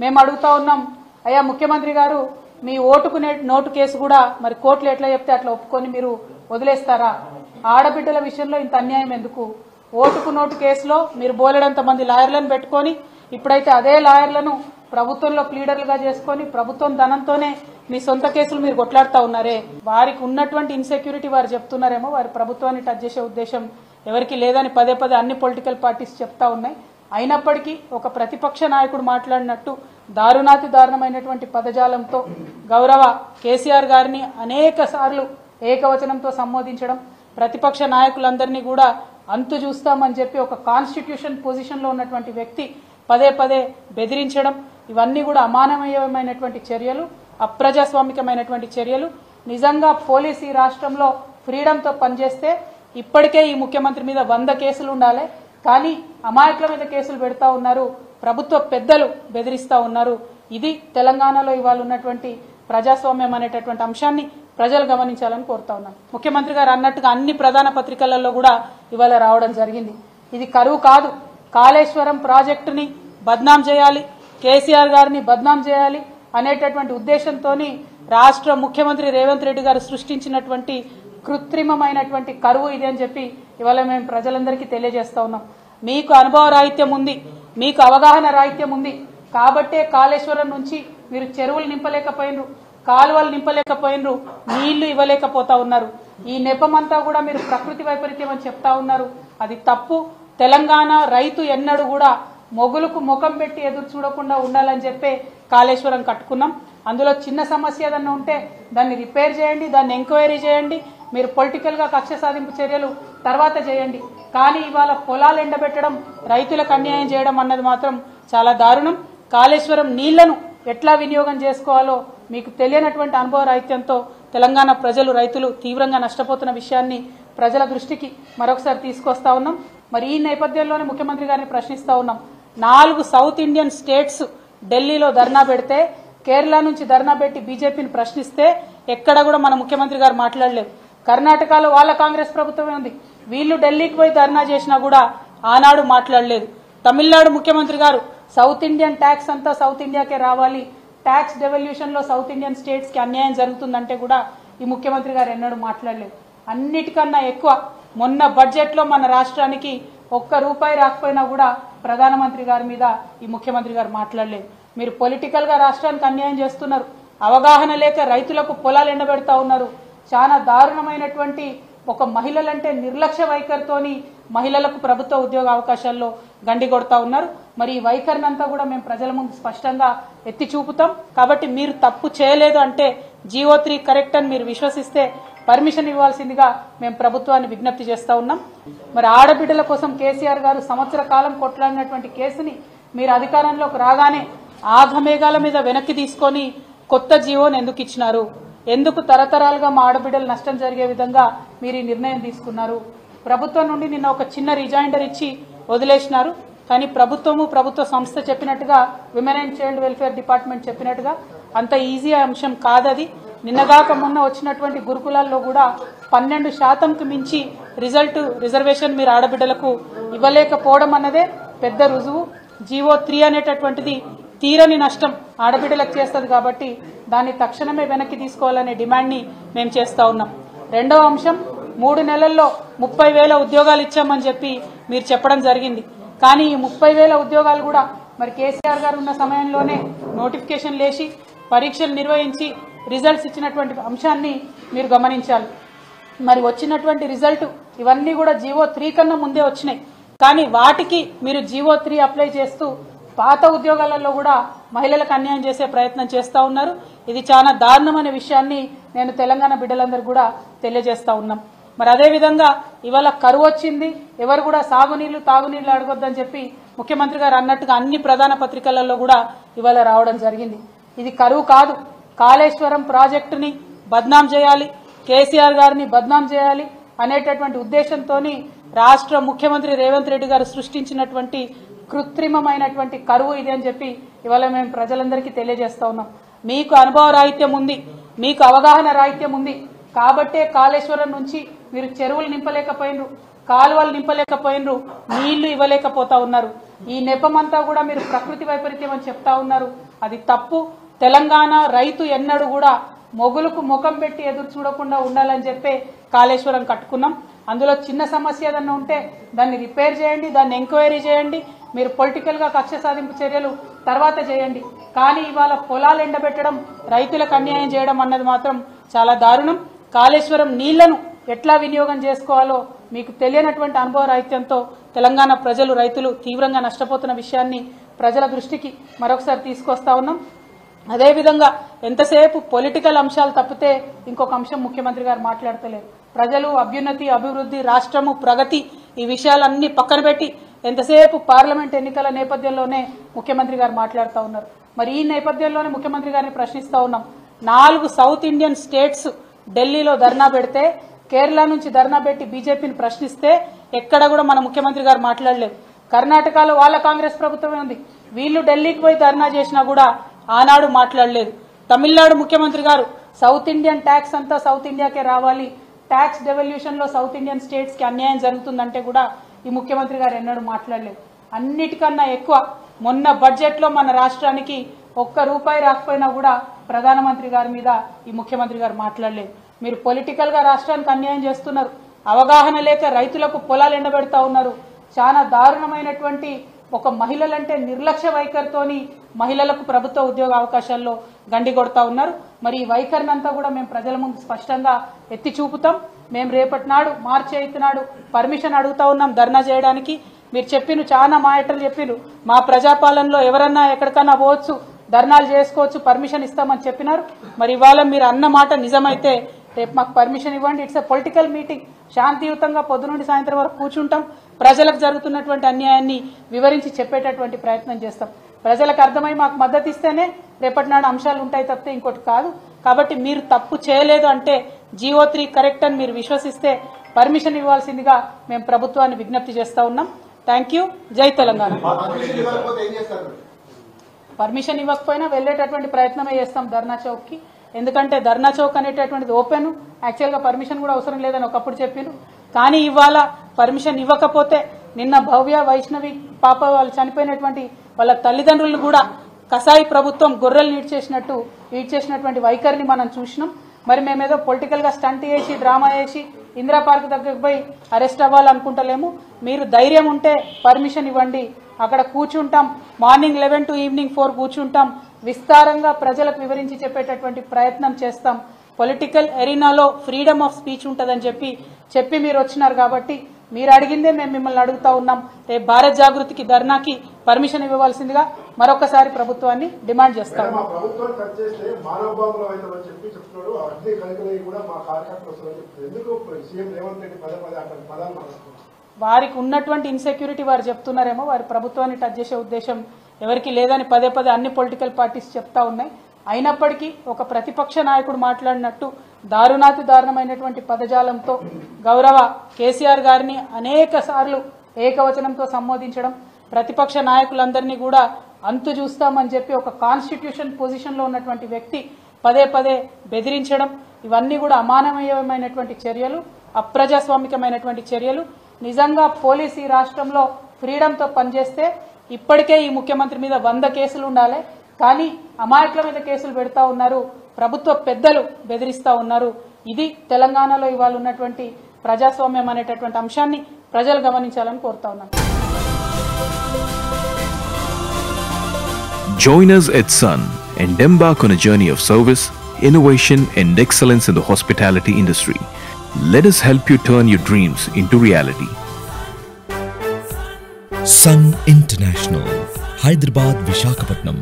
మేము అడుగుతా ఉన్నాం, అయ్యా ముఖ్యమంత్రి గారు మీ ఓటుకు నోటు కేసు కూడా మరి కోర్టులు ఎట్లా చెప్తే అట్లా ఒప్పుకొని మీరు వదిలేస్తారా? ఆడబిడ్డల విషయంలో ఇంత అన్యాయం ఎందుకు? ఓటుకు నోటు కేసులో మీరు బోలెడంత మంది లాయర్లను పెట్టుకొని ఇప్పుడైతే అదే లాయర్లను ప్రభుత్వంలో ప్లీడర్లుగా చేసుకొని ప్రభుత్వం ధనంతోనే మీ సొంత కేసులు మీరు కొట్లాడుతూ ఉన్నారే. వారికి ఉన్నటువంటి ఇన్సెక్యూరిటీ వారు చెప్తున్నారేమో, వారి ప్రభుత్వాన్ని టచ్ చేసే ఉద్దేశం ఎవరికి లేదని పదే పదే అన్ని పొలిటికల్ పార్టీస్ చెప్తా ఉన్నాయి. అయినప్పటికీ ఒక ప్రతిపక్ష నాయకుడు మాట్లాడినట్టు దారుణాతి దారుణమైనటువంటి పదజాలంతో గౌరవ కేసీఆర్ గారిని అనేక సార్లు ఏకవచనంతో సంబోధించడం, ప్రతిపక్ష నాయకులందరినీ కూడా అంతు చూస్తామని చెప్పి ఒక కాన్స్టిట్యూషన్ పొజిషన్లో ఉన్నటువంటి వ్యక్తి పదే పదే బెదిరించడం, ఇవన్నీ కూడా అమానవీయమైనటువంటి చర్యలు, అప్రజాస్వామికమైనటువంటి చర్యలు. నిజంగా పోలీసు ఈ రాష్ట్రంలో ఫ్రీడంతో పనిచేస్తే ఇప్పటికే ఈ ముఖ్యమంత్రి మీద 100 కేసులు ఉండాలి. కానీ అమాయకుల మీద కేసులు పెడతా ఉన్నారు, ప్రభుత్వ పెద్దలు బెదిరిస్తా ఉన్నారు. ఇది తెలంగాణలో ఇవాళ ఉన్నటువంటి ప్రజాస్వామ్యం అనేటటువంటి అంశాన్ని ప్రజలు గమనించాలని కోరుతా ఉన్నాను. ముఖ్యమంత్రి గారు అన్నట్టుగా అన్ని ప్రధాన పత్రికలలో కూడా ఇవాళ రావడం జరిగింది. ఇది కరువు కాదు, కాళేశ్వరం ప్రాజెక్టుని బద్నాం చేయాలి, కేసీఆర్ గారిని బద్నాం చేయాలి అనేటటువంటి ఉద్దేశంతో రాష్ట్ర ముఖ్యమంత్రి రేవంత్ రెడ్డి గారు సృష్టించినటువంటి కృత్రిమమైనటువంటి కరువు ఇది అని చెప్పి ఇవాళ మేము ప్రజలందరికీ తెలియజేస్తా ఉన్నాం. మీకు అనుభవ రాహిత్యం ఉంది, మీకు అవగాహన రాహిత్యం ఉంది కాబట్టే కాళేశ్వరం నుంచి మీరు చెరువులు నింపలేకపోయినరు, కాలువలు నింపలేకపోయినరు, నీళ్లు ఇవ్వలేకపోతా ఉన్నారు. ఈ నెపమంతా కూడా మీరు ప్రకృతి వైపరీత్యం అని చెప్తా ఉన్నారు. అది తప్పు. తెలంగాణ రైతు ఎన్నడూ కూడా మొగులకు ముఖం పెట్టి ఎదురు చూడకుండా ఉండాలని చెప్పే కాళేశ్వరం కట్టుకున్నాం. అందులో చిన్న సమస్య ఏదన్నా ఉంటే దాన్ని రిపేర్ చేయండి, దాన్ని ఎంక్వైరీ చేయండి, మీరు పొలిటికల్ గా కక్ష సాధింపు చర్యలు తర్వాత చేయండి. కానీ ఇవాళ పొలాలు ఎండబెట్టడం, రైతులకు అన్యాయం చేయడం అన్నది మాత్రం చాలా దారుణం. కాళేశ్వరం నీళ్లను ఎట్లా వినియోగం చేసుకోవాలో మీకు తెలియనటువంటి అనుభవ రాహిత్యంతో తెలంగాణ ప్రజలు, రైతులు తీవ్రంగా నష్టపోతున్న విషయాన్ని ప్రజల దృష్టికి మరొకసారి తీసుకొస్తా ఉన్నాం. మరి ఈ నేపథ్యంలోనే ముఖ్యమంత్రి గారిని ప్రశ్నిస్తా ఉన్నాం. 4 సౌత్ ఇండియన్ స్టేట్స్ ఢిల్లీలో ధర్నా పెడితే, కేరళ నుంచి ధర్నా పెట్టి బీజేపీని ప్రశ్నిస్తే ఎక్కడ కూడా మన ముఖ్యమంత్రి గారు మాట్లాడలేదు. కర్ణాటకలో వాళ్ళ కాంగ్రెస్ ప్రభుత్వమే ఉంది, వీళ్ళు ఢిల్లీకి పోయి ధర్నా చేసినా కూడా ఆనాడు మాట్లాడలేదు. తమిళనాడు ముఖ్యమంత్రి గారు సౌత్ ఇండియన్ ట్యాక్స్ అంతా సౌత్ ఇండియాకే రావాలి, ట్యాక్స్ డెవల్యూషన్ లో సౌత్ ఇండియన్ స్టేట్స్ కి అన్యాయం జరుగుతుందంటే కూడా ఈ ముఖ్యమంత్రి గారు ఎన్నడూ మాట్లాడలేదు. అన్నిటికన్నా ఎక్కువ మొన్న బడ్జెట్ లో మన రాష్ట్రానికి ₹1 రాకపోయినా కూడా ప్రధానమంత్రి గారి మీద ఈ ముఖ్యమంత్రి గారు మాట్లాడలేదు. మీరు పొలిటికల్ గా రాష్ట్రానికి అన్యాయం చేస్తున్నారు, అవగాహన లేక రైతులకు పొలాలు ఎండబెడతా ఉన్నారు. చాలా దారుణమైనటువంటి ఒక మహిళలంటే నిర్లక్ష్య వైఖరితోని మహిళలకు ప్రభుత్వ ఉద్యోగ అవకాశాల్లో గండి కొడతా ఉన్నారు. మరి ఈ వైఖరిని అంతా కూడా మేము ప్రజల ముందు స్పష్టంగా ఎత్తి చూపుతాం. కాబట్టి మీరు తప్పు చేయలేదు అంటే GO3 కరెక్ట్ అని మీరు విశ్వసిస్తే పర్మిషన్ ఇవ్వాల్సిందిగా మేము ప్రభుత్వాన్ని విజ్ఞప్తి చేస్తా ఉన్నాం. మరి ఆడబిడ్డల కోసం కేసీఆర్ గారు సంవత్సర కాలం కొట్లాడినటువంటి కేసుని మీరు అధికారంలోకి రాగానే ఆఘమేఘాల మీద వెనక్కి తీసుకొని కొత్త జీవోని ఎందుకు ఇచ్చినారు? ఎందుకు తరతరాలుగా మా ఆడబిడ్డలు నష్టం జరిగే విధంగా మీరు ఈ నిర్ణయం తీసుకున్నారు? ప్రభుత్వం నుండి నిన్న ఒక చిన్న రిజైండర్ ఇచ్చి వదిలేసినారు. కానీ ప్రభుత్వ సంస్థ చెప్పినట్టుగా women and child welfare department చెప్పినట్టుగా అంత ఈజీ అంశం కాదది. నిన్నగాక మొన్న వచ్చినటువంటి గురుకులాల్లో కూడా 12% మించి రిజర్వేషన్ మీరు ఆడబిడ్డలకు ఇవ్వలేకపోవడం అన్నదే పెద్ద రుజువు. GO3 అనేటటువంటిది తీరని నష్టం ఆడబిడ్డలకు చేస్తుంది కాబట్టి దాన్ని తక్షణమే వెనక్కి తీసుకోవాలనే డిమాండ్ని మేము చేస్తా ఉన్నాం. రెండవ అంశం, 3 నెలల్లో 30,000 ఉద్యోగాలు ఇచ్చామని చెప్పి మీరు చెప్పడం జరిగింది. కానీ ఈ 30,000 ఉద్యోగాలు కూడా మరి కేసీఆర్ గారు ఉన్న సమయంలోనే నోటిఫికేషన్ లేచి పరీక్షలు నిర్వహించి రిజల్ట్స్ ఇచ్చినటువంటి అంశాన్ని మీరు గమనించాలి. మరి వచ్చినటువంటి రిజల్ట్ ఇవన్నీ కూడా GO3 కన్నా ముందే వచ్చినాయి. కానీ వాటికి మీరు GO3 అప్లై చేస్తూ పాత ఉద్యోగాలలో కూడా మహిళలకు అన్యాయం చేసే ప్రయత్నం చేస్తా ఉన్నారు. ఇది చాలా దారుణమైన విషయాన్ని నేను తెలంగాణ బిడ్డలందరూ కూడా తెలియజేస్తా ఉన్నాం. మరి అదేవిధంగా ఇవాళ కరువు వచ్చింది, ఎవరు కూడా సాగునీళ్లు తాగునీళ్లు అడగొద్దని చెప్పి ముఖ్యమంత్రి గారు అన్నట్టుగా అన్ని ప్రధాన పత్రికలలో కూడా ఇవాళ రావడం జరిగింది. ఇది కరువు కాదు, కాళేశ్వరం ప్రాజెక్టుని బద్నాం చేయాలి, కేసీఆర్ గారిని బద్నాం చేయాలి అనేటటువంటి ఉద్దేశంతో రాష్ట్ర ముఖ్యమంత్రి రేవంత్ రెడ్డి గారు సృష్టించినటువంటి కృత్రిమమైనటువంటి కరువు ఇది అని చెప్పి ఇవాళ మేము ప్రజలందరికీ తెలియజేస్తా ఉన్నాం. మీకు అనుభవ రాహిత్యం ఉంది, మీకు అవగాహన రాహిత్యం ఉంది కాబట్టే కాళేశ్వరం నుంచి మీరు చెరువులు నింపలేకపోయినరు, కాలువలు నింపలేకపోయినరు, నీళ్లు ఇవ్వలేకపోతా ఉన్నారు. ఈ నెపమంతా కూడా మీరు ప్రకృతి వైపరీత్యం అని చెప్తా ఉన్నారు. అది తప్పు. తెలంగాణ రైతు ఎన్నడూ కూడా మొగులకు ముఖం పెట్టి ఎదురు చూడకుండా ఉండాలని చెప్పే కాళేశ్వరం కట్టుకున్నాం. అందులో చిన్న సమస్య ఏదన్నా ఉంటే దాన్ని రిపేర్ చేయండి, దాన్ని ఎంక్వైరీ చేయండి. మీరు పొలిటికల్గా కక్ష సాధింపు చర్యలు తర్వాత చేయండి. కానీ ఇవాళ పొలాలు ఎండబెట్టడం, రైతులకు అన్యాయం చేయడం అన్నది మాత్రం చాలా దారుణం. కాళేశ్వరం నీళ్లను ఎట్లా వినియోగం చేసుకోవాలో మీకు తెలియనటువంటి అనుభవ రాహిత్యంతో తెలంగాణ ప్రజలు, రైతులు తీవ్రంగా నష్టపోతున్న విషయాన్ని ప్రజల దృష్టికి మరొకసారి తీసుకొస్తా ఉన్నాం. అదేవిధంగా ఎంతసేపు పొలిటికల్ అంశాలు తప్పితే ఇంకొక అంశం ముఖ్యమంత్రి గారు మాట్లాడతలేరు. ప్రజలు, అభ్యున్నతి, అభివృద్ధి, రాష్ట్రము, ప్రగతి ఈ విషయాలన్నీ పక్కన పెట్టి ఎంతసేపు పార్లమెంట్ ఎన్నికల నేపథ్యంలోనే ముఖ్యమంత్రి గారు మాట్లాడుతూ ఉన్నారు. మరి ఈ నేపథ్యంలోనే ముఖ్యమంత్రి గారిని ప్రశ్నిస్తూ ఉన్నాం. 4 సౌత్ ఇండియన్ స్టేట్స్ ఢిల్లీలో ధర్నా పెడితే, కేరళ నుంచి ధర్నా పెట్టి బీజేపీని ప్రశ్నిస్తే ఎక్కడ కూడా మన ముఖ్యమంత్రి గారు మాట్లాడలేదు. కర్ణాటకలో వాళ్ళ కాంగ్రెస్ ప్రభుత్వమే ఉంది, వీళ్ళు ఢిల్లీకి పోయి ధర్నా చేసినా కూడా ఆనాడు మాట్లాడలేదు. తమిళనాడు ముఖ్యమంత్రి గారు సౌత్ ఇండియన్ ట్యాక్స్ అంతా సౌత్ ఇండియాకే రావాలి, ట్యాక్స్ డెవల్యూషన్ లో సౌత్ ఇండియన్ స్టేట్స్ కి అన్యాయం జరుగుతుందంటే కూడా ఈ ముఖ్యమంత్రి గారు ఎన్నడూ మాట్లాడలేదు. అన్నిటికన్నా ఎక్కువ మొన్న బడ్జెట్ లో మన రాష్ట్రానికి ₹1 రాకపోయినా కూడా ప్రధానమంత్రి గారి మీద ఈ ముఖ్యమంత్రి గారు మాట్లాడలేదు. మీరు పొలిటికల్ గా రాష్ట్రానికి అన్యాయం చేస్తున్నారు, అవగాహన లేక రైతులకు పొలాలు ఎండబెడతా ఉన్నారు. చాలా దారుణమైనటువంటి ఒక మహిళలంటే నిర్లక్ష్య వైఖరితోని మహిళలకు ప్రభుత్వ ఉద్యోగ అవకాశాల్లో గండి కొడతా ఉన్నారు. మరి ఈ వైఖరిని అంతా కూడా మేము ప్రజల ముందు స్పష్టంగా ఎత్తి చూపుతాం. మేము రేపటి నాడు మార్చి 8 నాడు పర్మిషన్ అడుగుతా ఉన్నాం ధర్నా చేయడానికి. మీరు చెప్పిన చాలా మాటలు చెప్పిరు, మా ప్రజాపాలనలో ఎవరన్నా ఎక్కడికన్నా పోవచ్చు, ధర్నాలు చేసుకోవచ్చు, పర్మిషన్ ఇస్తామని చెప్పినారు. మరి ఇవాళ మీరు అన్న మాట నిజమైతే రేపు మాకు పర్మిషన్ ఇవ్వండి. ఇట్స్ ఎ పొలిటికల్ మీటింగ్, శాంతియుతంగా పొద్దు నుండి సాయంత్రం వరకు కూర్చుంటాం, ప్రజలకు జరుగుతున్నటువంటి అన్యాయాన్ని వివరించి చెప్పేటటువంటి ప్రయత్నం చేస్తాం. ప్రజలకు అర్థమై మాకు మద్దతు ఇస్తేనే రేపటి నాడు అంశాలు ఉంటాయి తప్పితే ఇంకోటి కాదు. కాబట్టి మీరు తప్పు చేయలేదు అంటే GO3 కరెక్ట్ అని మీరు విశ్వసిస్తే పర్మిషన్ ఇవ్వాల్సిందిగా మేము ప్రభుత్వాన్ని విజ్ఞప్తి చేస్తా ఉన్నాం. Thank you. జై తెలంగాణ. పర్మిషన్ ఇవ్వకపోయినా వెళ్లేటటువంటి ప్రయత్నమే చేస్తాం ధర్నా చౌక్ కి. ఎందుకంటే ధర్నా చౌక్ అనేటటువంటిది ఓపెన్, యాక్చువల్గా పర్మిషన్ కూడా అవసరం లేదని ఒకప్పుడు చెప్పారు. కానీ ఇవాళ పర్మిషన్ ఇవ్వకపోతే నిన్న భవ్య, వైష్ణవి పాప వాళ్ళు చనిపోయినటువంటి వాళ్ళ తల్లిదండ్రులను కూడా కసాయి ప్రభుత్వం గొర్రెలు ఈడ్చేసినటువంటి వైఖరిని మనం చూసినాం. మరి మేమేదో పొలిటికల్ గా స్టంట్ చేసి డ్రామా చేసి ఇందిరా పార్క్ దగ్గరకు పోయి అరెస్ట్ అవ్వాలనుకుంటలేము. మీరు ధైర్యం ఉంటే పర్మిషన్ ఇవ్వండి, అక్కడ కూర్చుంటాం, మార్నింగ్ 11 to ఈవినింగ్ 4 కూర్చుంటాం, విస్తారంగా ప్రజలకు వివరించి చెప్పేటటువంటి ప్రయత్నం చేస్తాం. పొలిటికల్ ఎరీనాలో ఫ్రీడమ్ ఆఫ్ స్పీచ్ ఉంటుందని చెప్పి మీరు వచ్చినారు కాబట్టి మీరు అడిగిందే మేము మిమ్మల్ని అడుగుతా ఉన్నాం. రేపు భారత్ జాగృతికి ధర్నాకి పర్మిషన్ ఇవ్వవలసిందిగా మరొకసారి ప్రభుత్వాన్ని డిమాండ్ చేస్తాం. వారికి ఉన్నటువంటి ఇన్సెక్యూరిటీ వారు చెప్తున్నారేమో, వారి ప్రభుత్వాన్ని టచ్ చేసే ఉద్దేశం ఎవరికి లేదని పదే అన్ని పొలిటికల్ పార్టీస్ చెప్తా ఉన్నాయి. అయినప్పటికీ ఒక ప్రతిపక్ష నాయకుడు మాట్లాడినట్టు దారుణాతి దారుణమైనటువంటి పదజాలంతో గౌరవ కేసీఆర్ గారిని అనేక సార్లు ఏకవచనంతో సంబోధించడం, ప్రతిపక్ష నాయకులందరినీ కూడా అంతు చూస్తామని చెప్పి ఒక కాన్స్టిట్యూషన్ పొజిషన్లో ఉన్నటువంటి వ్యక్తి పదే బెదిరించడం, ఇవన్నీ కూడా అమానవీయమైనటువంటి చర్యలు, అప్రజాస్వామికమైనటువంటి చర్యలు. నిజంగా పోలీసు ఈ రాష్ట్రంలో ఫ్రీడంతో పనిచేస్తే ఇప్పటికే ఈ ముఖ్యమంత్రి మీద 100 కేసులు ఉండాలి. కానీ అమాయకుల మీద కేసులు పెడతా ఉన్నారు, ప్రభుత్వ పెద్దలు బెదిరిస్తా ఉన్నారు. ఇది తెలంగాణలో ఇవాళ ఉన్నటువంటి ప్రజాస్వామ్యం అనేటటువంటి అంశాన్ని ప్రజలు గమనించాలని కోరుతా ఉన్నాను. Join us at Sun and embark on a journey of service, innovation and excellence in the hospitality industry. Let us help you turn your dreams into reality. Sun International, Hyderabad, Visakhapatnam.